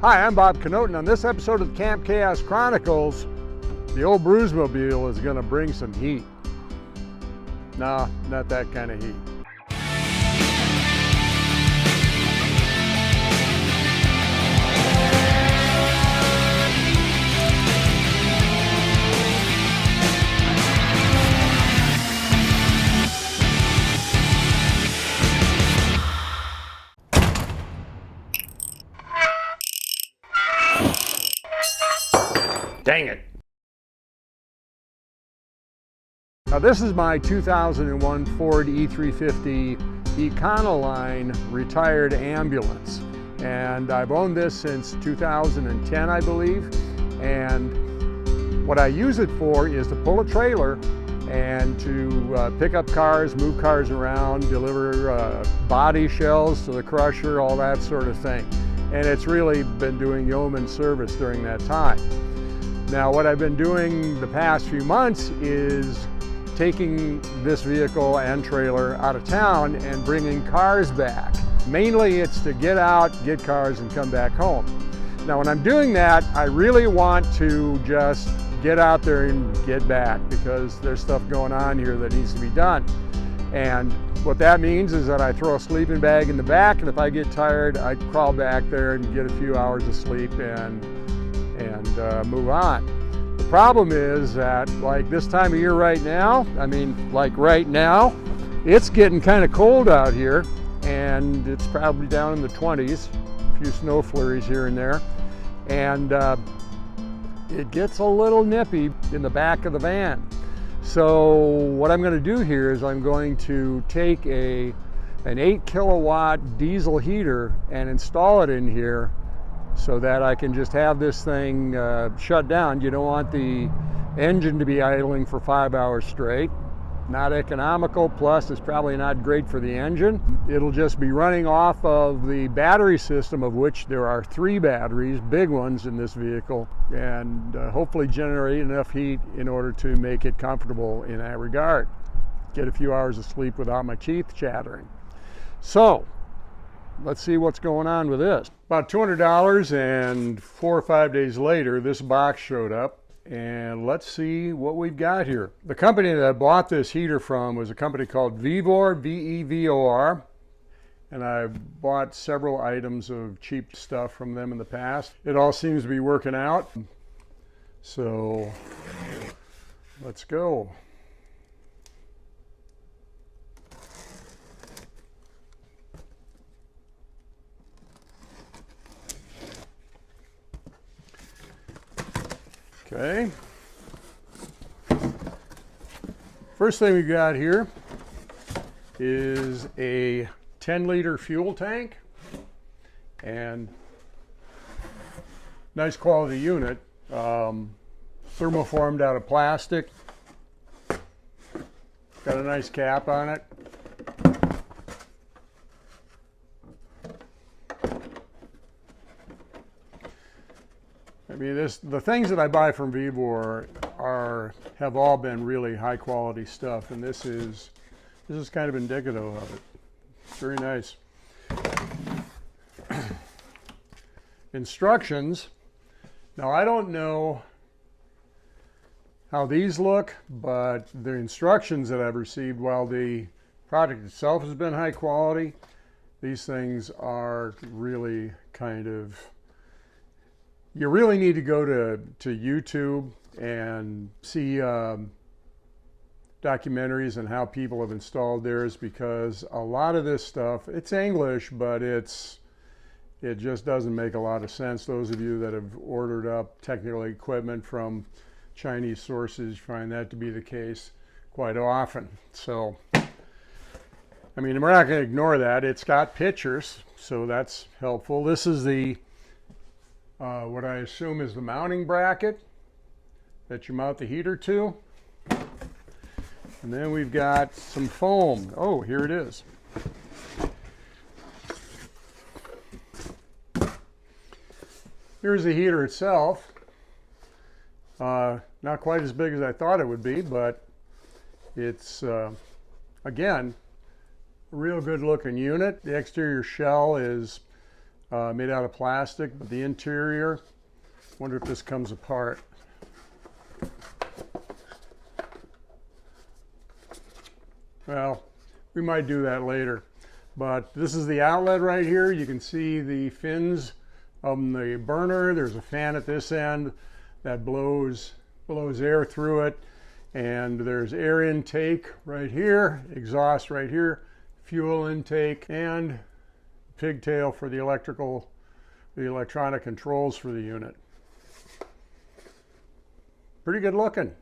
Hi, I'm Bob Knoten, and on this episode of the Camp Chaos Chronicles, the old Bruisemobile is going to bring some heat. No, not that kind of heat. Dang it. Now this is my 2001 Ford E350 Econoline retired ambulance. And I've owned this since 2010, I believe. And what I use it for is to pull a trailer and to pick up cars, move cars around, deliver body shells to the crusher, all that sort of thing. And it's really been doing yeoman service during that time. Now what I've been doing the past few months is taking this vehicle and trailer out of town and bringing cars back. Mainly it's to get out, get cars, and come back home. Now when I'm doing that, I really want to just get out there and get back because there's stuff going on here that needs to be done. And what that means is that I throw a sleeping bag in the back, and if I get tired, I crawl back there and get a few hours of sleep and move on. The problem is that, like this time of year right now, it's getting kind of cold out here, and it's probably down in the 20s, a few snow flurries here and there, and it gets a little nippy in the back of the van. So what I'm going to do here is I'm going to take an 8 kilowatt diesel heater and install it in here so that I can just have this thing shut down. You don't want the engine to be idling for 5 hours straight. Not economical, plus it's probably not great for the engine. It'll just be running off of the battery system, of which there are 3 batteries, big ones in this vehicle, and hopefully generate enough heat in order to make it comfortable in that regard. Get a few hours of sleep without my teeth chattering. So, let's see what's going on with this. About $200, and 4 or 5 days later, this box showed up, and let's see what we've got here. The company that I bought this heater from was a company called Vevor, V-E-V-O-R, and I've bought several items of cheap stuff from them in the past. It all seems to be working out, so let's go. Okay. First thing we got here is a 10-liter fuel tank, and nice quality unit, thermoformed out of plastic. Got a nice cap on it. I mean, the things that I buy from Vevor have all been really high quality stuff, and this is kind of indicative of it. It's very nice. Instructions. Now I don't know how these look, but the instructions that I've received, while the product itself has been high quality, these things are really kind of, you really need to go to YouTube and see documentaries on how people have installed theirs, because a lot of this stuff, it's English, but it just doesn't make a lot of sense. Those of you that have ordered up technical equipment from Chinese sources find that to be the case quite often. So, I mean, we're not going to ignore that. It's got pictures, so that's helpful. This is the what I assume is the mounting bracket that you mount the heater to. And then we've got some foam. Oh, here it is. Here's the heater itself. Not quite as big as I thought it would be, but it's, again, a real good looking unit. The exterior shell is made out of plastic, but the interior, wonder if this comes apart. Well, we might do that later. But this is the outlet right here. You can see the fins on the burner. There's a fan at this end that blows air through it. And there's air intake right here, exhaust right here, fuel intake, and pigtail for the electronic controls for the unit. Pretty good looking.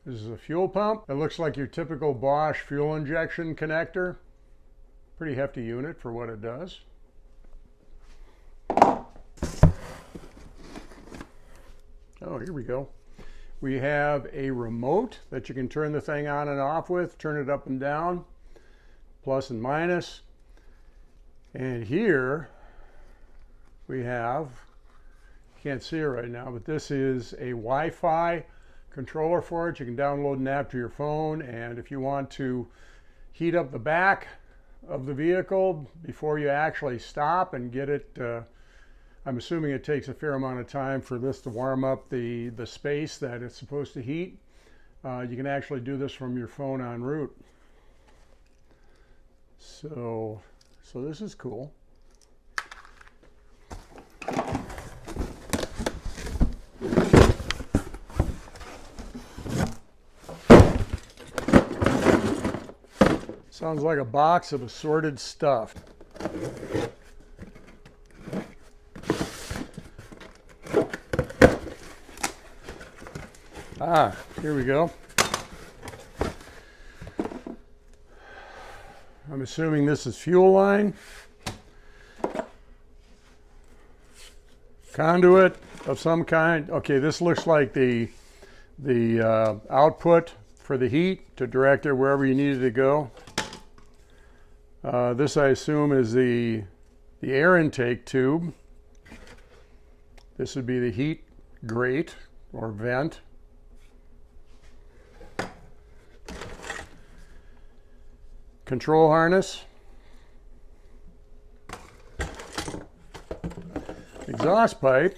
This is a fuel pump. It looks like your typical Bosch fuel injection connector. Pretty hefty unit for what it does. Oh, here we go. We have a remote that you can turn the thing on and off with, turn it up and down, plus and minus. And here we have, you can't see it right now, but this is a Wi-Fi controller for it. You can download an app to your phone, and if you want to heat up the back of the vehicle before you actually stop and get it, I'm assuming it takes a fair amount of time for this to warm up the space that it's supposed to heat. You can actually do this from your phone en route. So this is cool. Sounds like a box of assorted stuff. Ah, here we go. I'm assuming this is fuel line. Conduit of some kind. Okay, this looks like the output for the heat to direct it wherever you need it to go. This, I assume, is the air intake tube. This would be the heat grate or vent. Control harness. Exhaust pipe,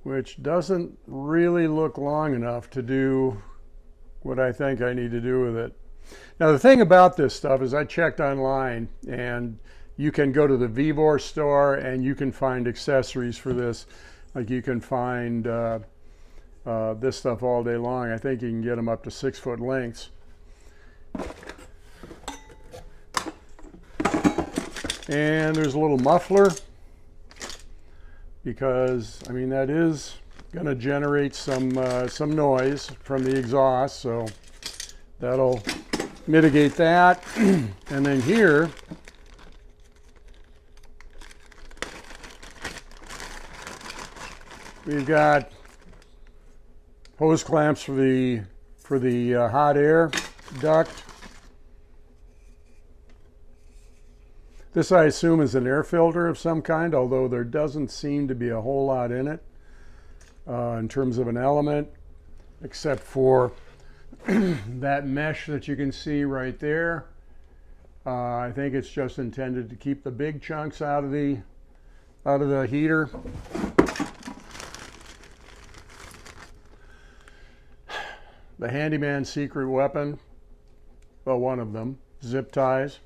which doesn't really look long enough to do what I think I need to do with it. Now, the thing about this stuff is I checked online, and you can go to the Vevor store and you can find accessories for this. Like you can find this stuff all day long. I think you can get them up to 6-foot lengths. And there's a little muffler because, I mean, that is going to generate some noise from the exhaust, so that'll mitigate that. And then here we've got hose clamps for the hot air duct. This, I assume, is an air filter of some kind, although there doesn't seem to be a whole lot in it in terms of an element, except for that mesh that you can see right there. I think it's just intended to keep the big chunks out of the heater. The handyman's secret weapon, well, one of them, zip ties.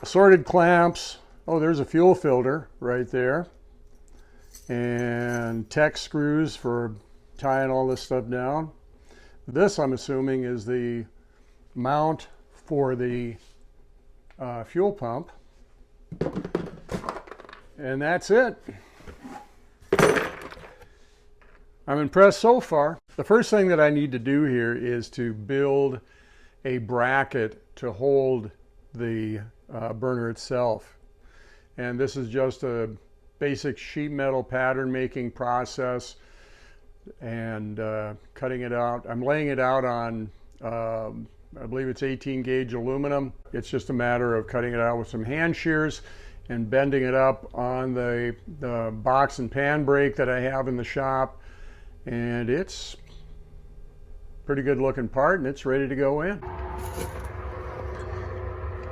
Assorted clamps. Oh, there's a fuel filter right there. And Tex screws for tying all this stuff down. This, I'm assuming, is the mount for the fuel pump. And that's it. I'm impressed so far. The first thing that I need to do here is to build a bracket to hold the burner itself. And this is just a basic sheet metal pattern making process and cutting it out. I'm laying it out on, I believe it's 18 gauge aluminum. It's just a matter of cutting it out with some hand shears and bending it up on the box and pan brake that I have in the shop, and it's a pretty good looking part, and it's ready to go in.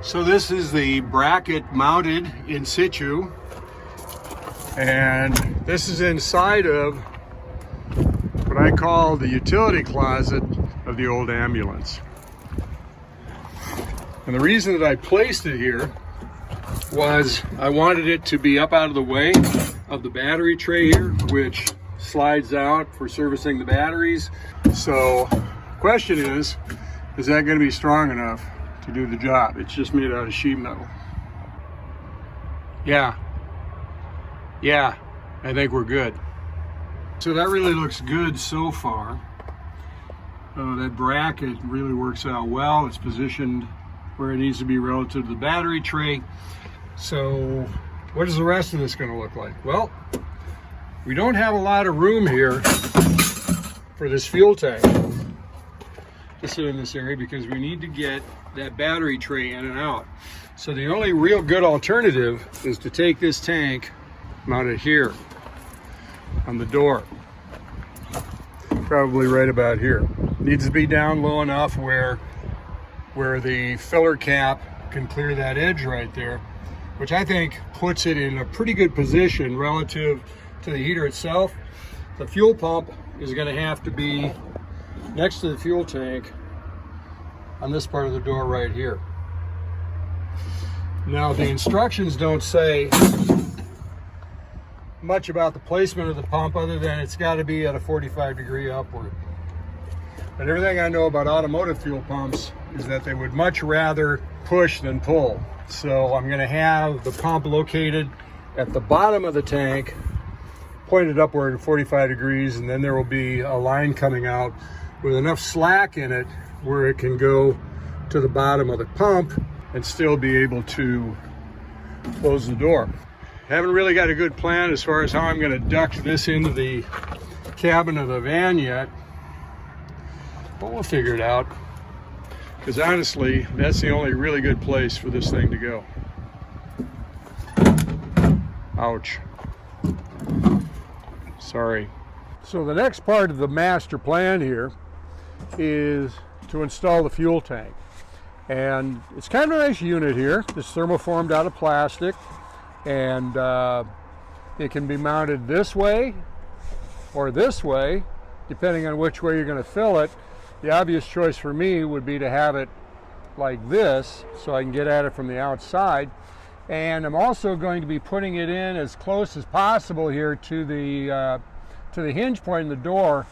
So this is the bracket mounted in situ, and this is inside of what I call the utility closet of the old ambulance. And the reason that I placed it here was I wanted it to be up out of the way of the battery tray here, which slides out for servicing the batteries. So the question is that going to be strong enough to do the job? It's just made out of sheet metal. Yeah, I think we're good. So that really looks good so far. That bracket really works out well. It's positioned where it needs to be relative to the battery tray. So what is the rest of this going to look like? Well, we don't have a lot of room here for this fuel tank to sit in this area because we need to get that battery tray in and out. So the only real good alternative is to take this tank, mount it here on the door, probably right about here. Needs to be down low enough where the filler cap can clear that edge right there, which I think puts it in a pretty good position relative to the heater itself. The fuel pump is going to have to be next to the fuel tank on this part of the door right here. Now the instructions don't say much about the placement of the pump other than it's got to be at a 45-degree upward. But everything I know about automotive fuel pumps is that they would much rather push than pull. So I'm going to have the pump located at the bottom of the tank, pointed upward at 45 degrees, and then there will be a line coming out with enough slack in it where it can go to the bottom of the pump and still be able to close the door. Haven't really got a good plan as far as how I'm going to duct this into the cabin of the van yet, but we'll figure it out, because honestly that's the only really good place for this thing to go. Ouch. Sorry. So the next part of the master plan here is to install the fuel tank. And it's kind of a nice unit here. It's thermoformed out of plastic, and it can be mounted this way or this way, depending on which way you're going to fill it. The obvious choice for me would be to have it like this, so I can get at it from the outside. And I'm also going to be putting it in as close as possible here to the hinge point in the door,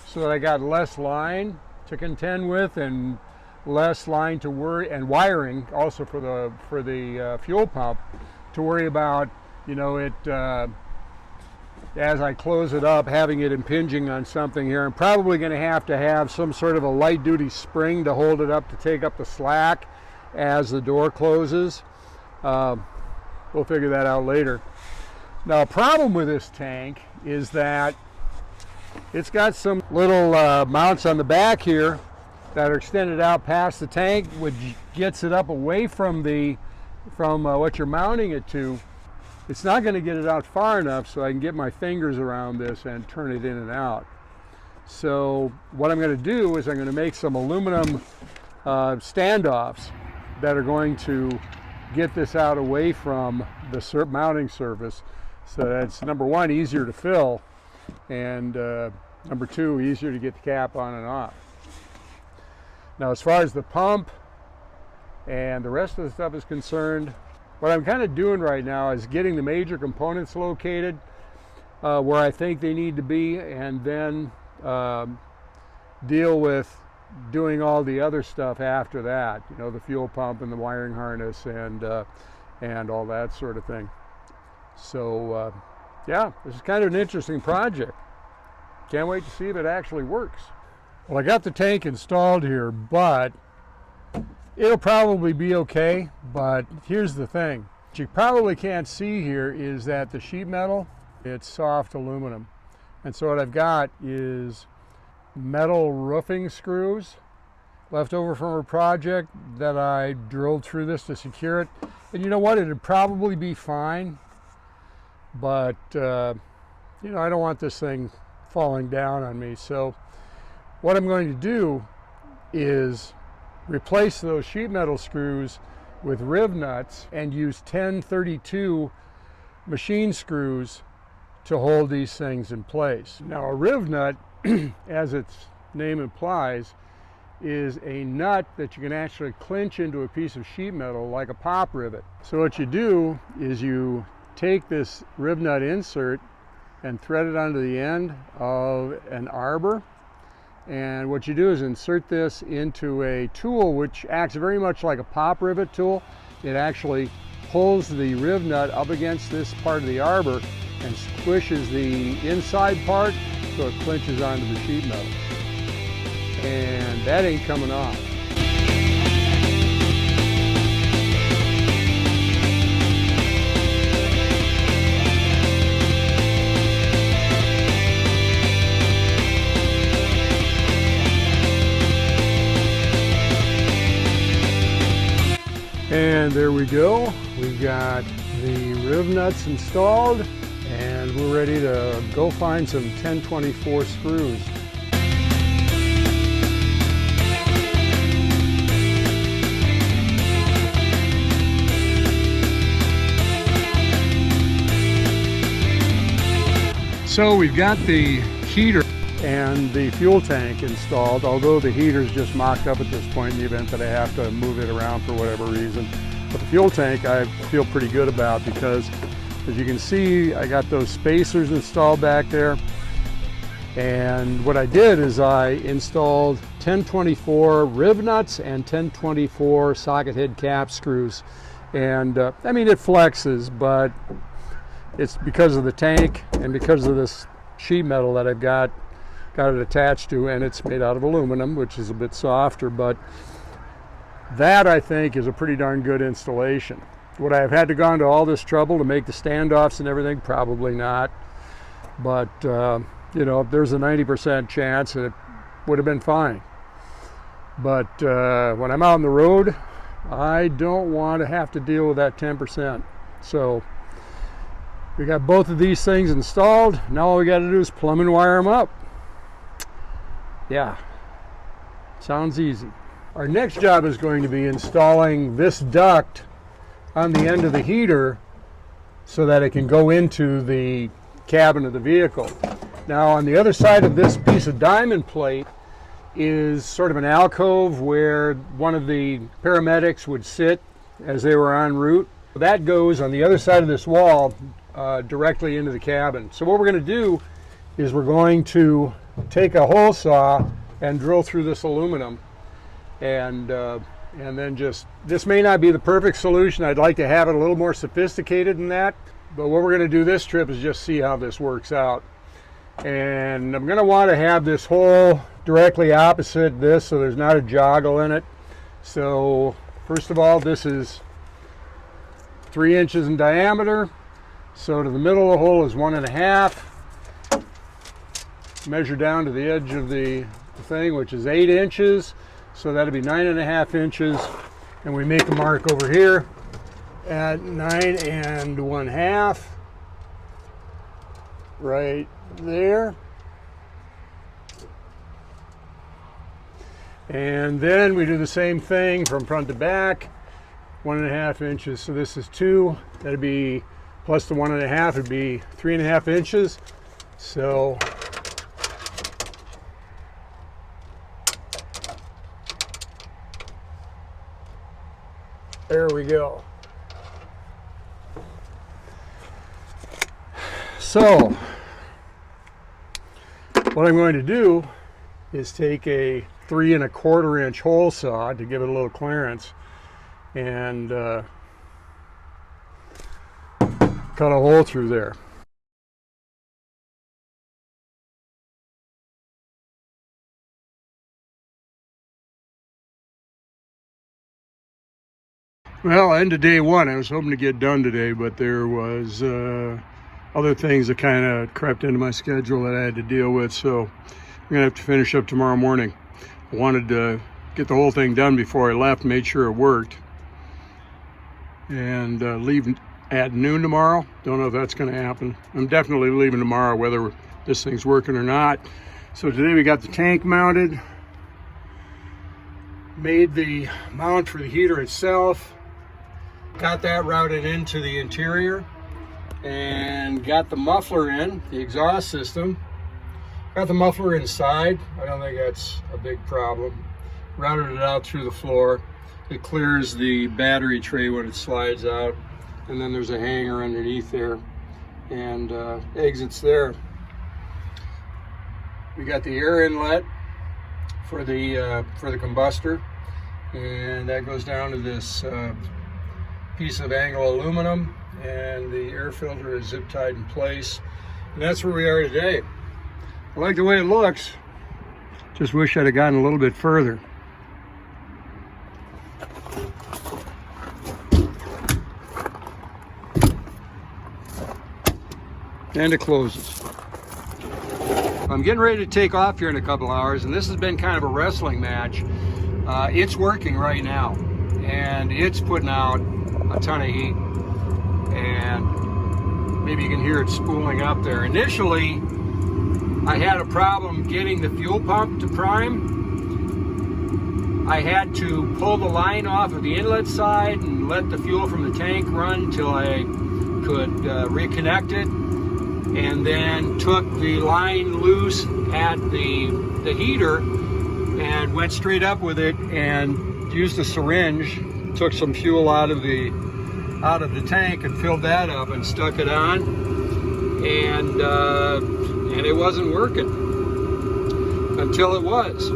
so that I got less line to contend with and less line to worry, and wiring also for the fuel pump to worry about, you know, it as I close it up, having it impinging on something here. I'm probably going to have some sort of a light duty spring to hold it up to take up the slack as the door closes. We'll figure that out later. Now, a problem with this tank is that it's got some little mounts on the back here that are extended out past the tank, which gets it up away from what you're mounting it to. It's not going to get it out far enough so I can get my fingers around this and turn it in and out. So what I'm going to do is I'm going to make some aluminum standoffs that are going to get this out away from the mounting surface, so that it's, number one, easier to fill, and number two, easier to get the cap on and off. Now, as far as the pump and the rest of the stuff is concerned, what I'm kind of doing right now is getting the major components located where I think they need to be, and then deal with doing all the other stuff after that, you know, the fuel pump and the wiring harness and all that sort of thing. So yeah, this is kind of an interesting project. Can't wait to see if it actually works. Well, I got the tank installed here, but it'll probably be okay. But here's the thing. What you probably can't see here is that the sheet metal, it's soft aluminum. And so what I've got is metal roofing screws left over from a project that I drilled through this to secure it. And you know what, it'd probably be fine, but you know, I don't want this thing falling down on me. So what I'm going to do is replace those sheet metal screws with riv nuts and use 1032 machine screws to hold these things in place. Now a riv nut, as its name implies, is a nut that you can actually clinch into a piece of sheet metal like a pop rivet. So what you do is you take this riv nut insert and thread it onto the end of an arbor, and what you do is insert this into a tool which acts very much like a pop rivet tool. It actually pulls the riv nut up against this part of the arbor and squishes the inside part so it clinches onto the sheet metal. And that ain't coming off. And there we go. We've got the riv nuts installed, and we're ready to go find some 1024 screws. So we've got the heater and the fuel tank installed, although the heater's just mocked up at this point in the event that I have to move it around for whatever reason. But the fuel tank I feel pretty good about, because as you can see, I got those spacers installed back there. And what I did is I installed 1024 riv nuts and 1024 socket head cap screws. And I mean, it flexes, but it's because of the tank and because of this sheet metal that I've got it attached to, and it's made out of aluminum, which is a bit softer, but that I think is a pretty darn good installation. Would I have had to gone to all this trouble to make the standoffs and everything? Probably not. But you know, there's a 90% chance and it would have been fine. But when I'm out on the road, I don't want to have to deal with that 10%. So we got both of these things installed. Now all we got to do is plumb and wire them up. Yeah, sounds easy. Our next job is going to be installing this duct on the end of the heater so that it can go into the cabin of the vehicle. Now on the other side of this piece of diamond plate is sort of an alcove where one of the paramedics would sit as they were en route. That goes on the other side of this wall directly into the cabin. So what we're going to do is we're going to take a hole saw and drill through this aluminum, and then just, this may not be the perfect solution. I'd like to have it a little more sophisticated than that, but what we're going to do this trip is just see how this works out. And I'm going to want to have this hole directly opposite this so there's not a joggle in it. So first of all, this is 3 inches in diameter, so to the middle of the hole is 1.5. Measure down to the edge of the thing, which is 8 inches, so that'll be 9.5 inches, and we make a mark over here at 9 1/2 right there. And then we do the same thing from front to back, 1.5 inches. So this is 2, that'd be plus the 1.5 would be 3.5 inches. So there we go. So what I'm going to do is take a 3 1/4 inch hole saw to give it a little clearance and cut a hole through there. Well, end of day one. I was hoping to get done today, but there was other things that kind of crept into my schedule that I had to deal with, so I'm gonna have to finish up tomorrow morning. I wanted to get the whole thing done before I left, made sure it worked. and leave at noon tomorrow. Don't know if that's going to happen. I'm definitely leaving tomorrow, whether this thing's working or not. So today we got the tank mounted, made the mount for the heater itself, got that routed into the interior, and got the muffler in, the exhaust system. Got the muffler inside. I don't think that's a big problem. Routed it out through the floor. It clears the battery tray when it slides out, and then there's a hanger underneath there, and exits there. We got the air inlet for the combustor, and that goes down to this piece of angle aluminum, and the air filter is zip tied in place, and that's where we are today. I like the way it looks. Just wish I'd have gotten a little bit further. And it closes. I'm getting ready to take off here in a couple hours, and this has been kind of a wrestling match. It's working right now, and it's putting out a ton of heat, and maybe you can hear it spooling up there. Initially, I had a problem getting the fuel pump to prime. I had to pull the line off of the inlet side and let the fuel from the tank run till I could reconnect it, and then took the line loose at the heater and went straight up with it and used a syringe, took some fuel out of the tank and filled that up and stuck it on, and it wasn't working until it was.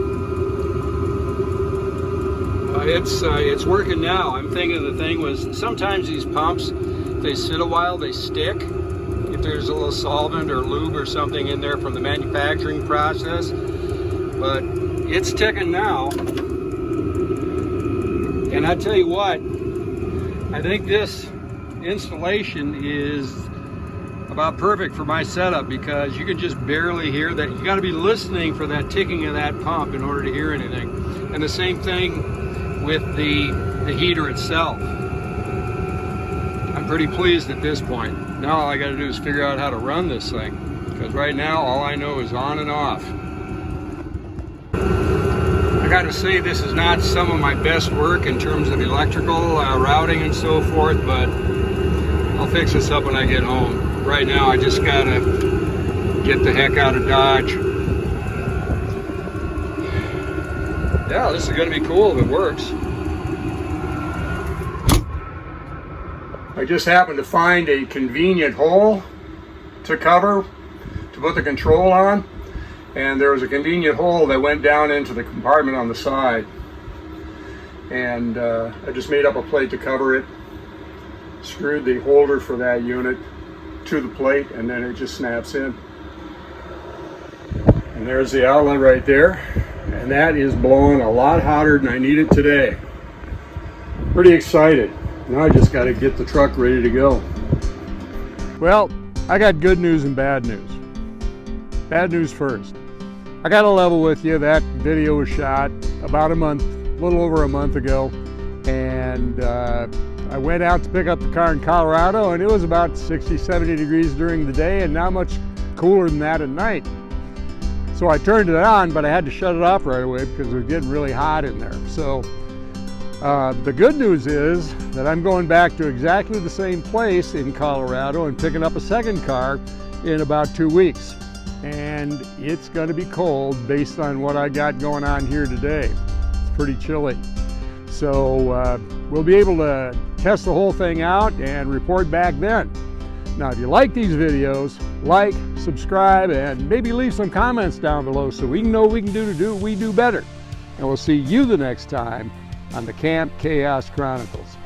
It's working now. I'm thinking the thing was, sometimes these pumps, if they sit a while, they stick. If there's a little solvent or lube or something in there from the manufacturing process, but it's ticking now. And I tell you what, I think this installation is about perfect for my setup, because you can just barely hear that. You got to be listening for that ticking of that pump in order to hear anything. And the same thing with the heater itself. I'm pretty pleased at this point. Now all I got to do is figure out how to run this thing, because right now all I know is on and off. I got to say, this is not some of my best work in terms of electrical routing and so forth, but I'll fix this up when I get home. Right now I just got to get the heck out of Dodge. Yeah, this is going to be cool if it works. I just happened to find a convenient hole to cover, to put the control on, and there was a convenient hole that went down into the compartment on the side, and I just made up a plate to cover it, screwed the holder for that unit to the plate, and then it just snaps in. And there's the outlet right there, and that is blowing a lot hotter than I need it today. Pretty excited. Now I just got to get the truck ready to go. Well, I got good news and bad news. Bad news first. I got to level with you. That video was shot about a little over a month ago, and I went out to pick up the car in Colorado, and it was about 60, 70 degrees during the day, and not much cooler than that at night. So I turned it on, but I had to shut it off right away because it was getting really hot in there. So the good news is that I'm going back to exactly the same place in Colorado and picking up a second car in about 2 weeks. And it's going to be cold based on what I got going on here today. It's pretty chilly. So we'll be able to test the whole thing out and report back then. Now, if you like these videos, like, subscribe, and maybe leave some comments down below so we can know what we can do to we do better. And we'll see you the next time on the Camp Chaos Chronicles.